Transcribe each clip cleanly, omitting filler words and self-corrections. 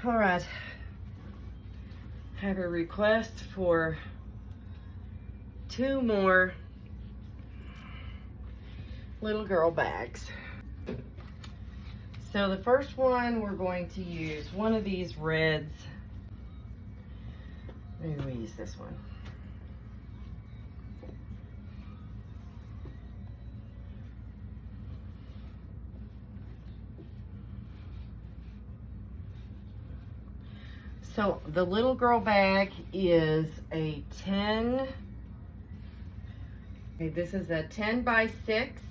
All right, I have a request for 2 more little girl bags. So the first one, we're going to use one of these reds. Maybe we use this one. So the little girl bag is a 10. Okay, this is a 10 by 6.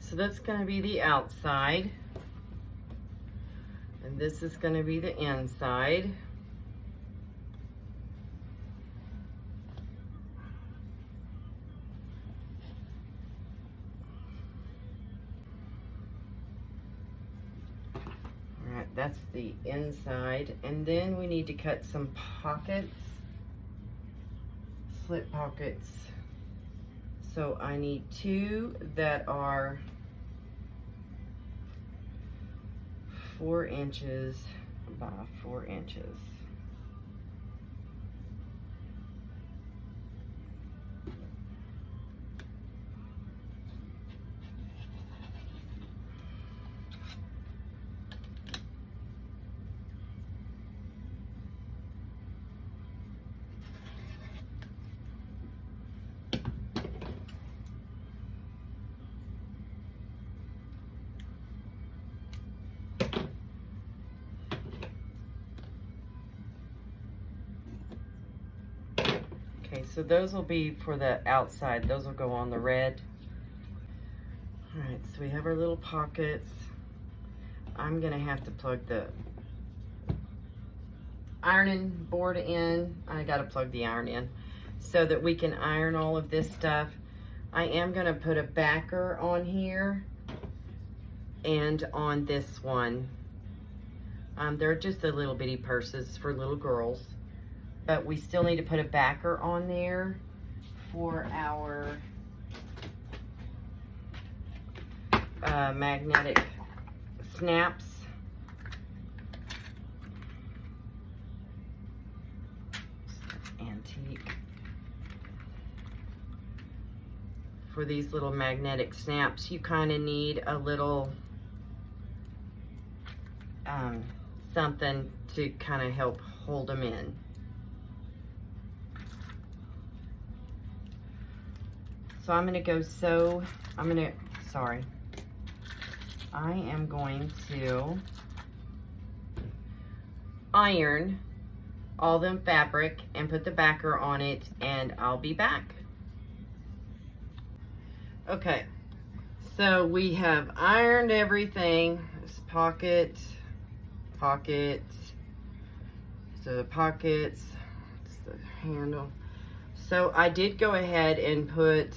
So that's going to be the outside, and this is going to be the inside. All right, that's the inside, and then we need to cut some pockets, slip pockets. So I need 2 that are 4 inches by 4 inches. Okay, so those will be for the outside. Those will go on the red. All right, so we have our little pockets. I'm gonna have to plug the ironing board in. I gotta plug the iron in so that we can iron all of this stuff. I am gonna put a backer on here and on this one. They're just the little bitty purses for little girls. But we still need to put a backer on there for our magnetic snaps. Antique. For these little magnetic snaps, you kind of need a little something to kind of help hold them in. So I'm gonna go I am going to iron all the fabric and put the backer on it, and I'll be back. Okay, so we have ironed everything. This pocket, so the pockets, it's the handle. So I did go ahead and put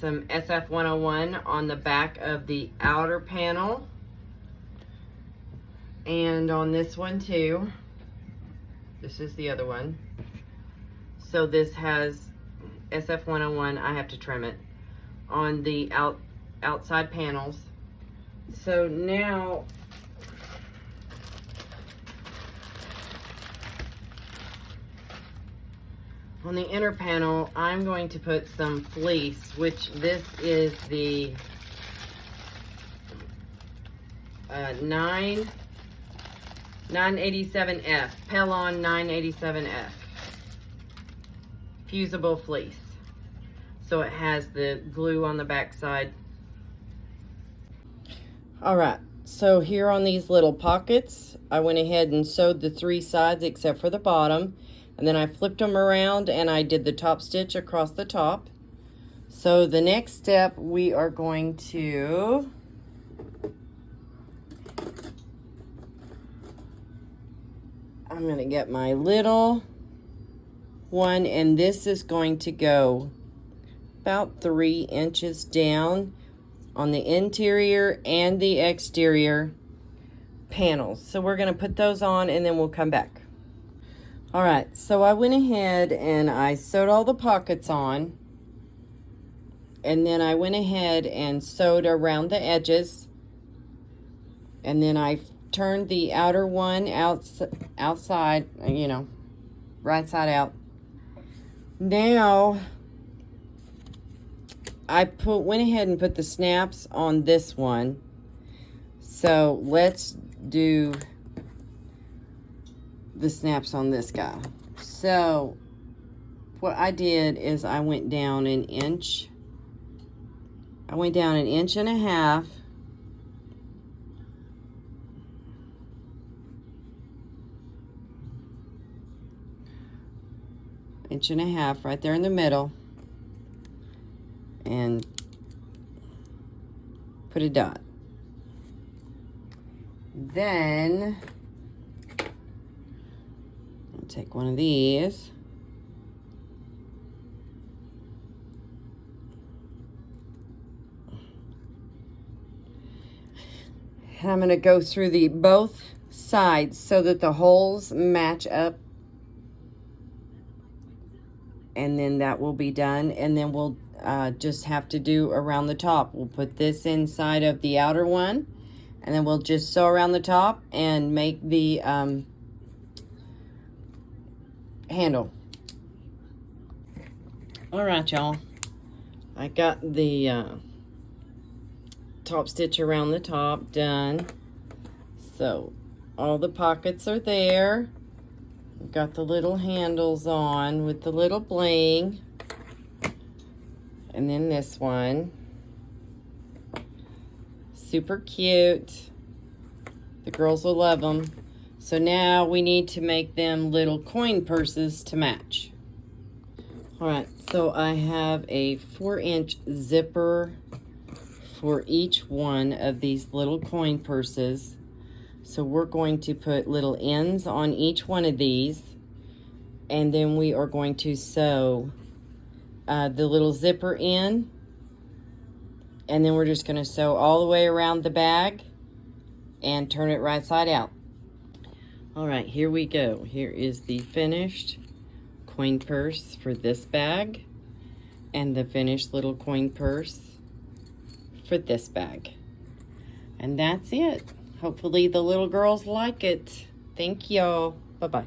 some SF101 on the back of the outer panel, and on this one too. This is the other one. So this has SF101. I have to trim it on the outside panels. So now on the inner panel, I'm going to put some fleece, which this is the 987F, Pelon 987F. fusible fleece. So it has the glue on the back side. All right, so here on these little pockets, I went ahead and sewed the 3 sides except for the bottom. And then I flipped them around and I did the top stitch across the top. So the next step, we are going to I'm going to get my little one, and this is going to go about 3 inches down on the interior and the exterior panels. So we're going to put those on and then we'll come back. All right, so I went ahead and I sewed all the pockets on, and then I went ahead and sewed around the edges, and then I turned the outer one outside, you know, right side out. Now I went ahead and put the snaps on this one. So let's do the snaps on this guy. So what I did is I went down an inch. I went down 1.5 inches. Inch and a half right there in the middle, and put a dot. Then I'll take one of these, and I'm going to go through the both sides so that the holes match up, and then that will be done. And then we'll just have to do around the top. We'll put this inside of the outer one, and then we'll just sew around the top and make the handle. All right, y'all, I got the top stitch around the top done. So all the pockets are there. Got the little handles on with the little bling. And then this one. Super cute. The girls will love them. So now we need to make them little coin purses to match. Alright, so I have a 4-inch zipper for each one of these little coin purses. So we're going to put little ends on each one of these, and then we are going to sew the little zipper in, and then we're just going to sew all the way around the bag and turn it right side out. All right, here we go. Here is the finished coin purse for this bag, and the finished little coin purse for this bag. And that's it. Hopefully the little girls like it. Thank y'all. Bye-bye.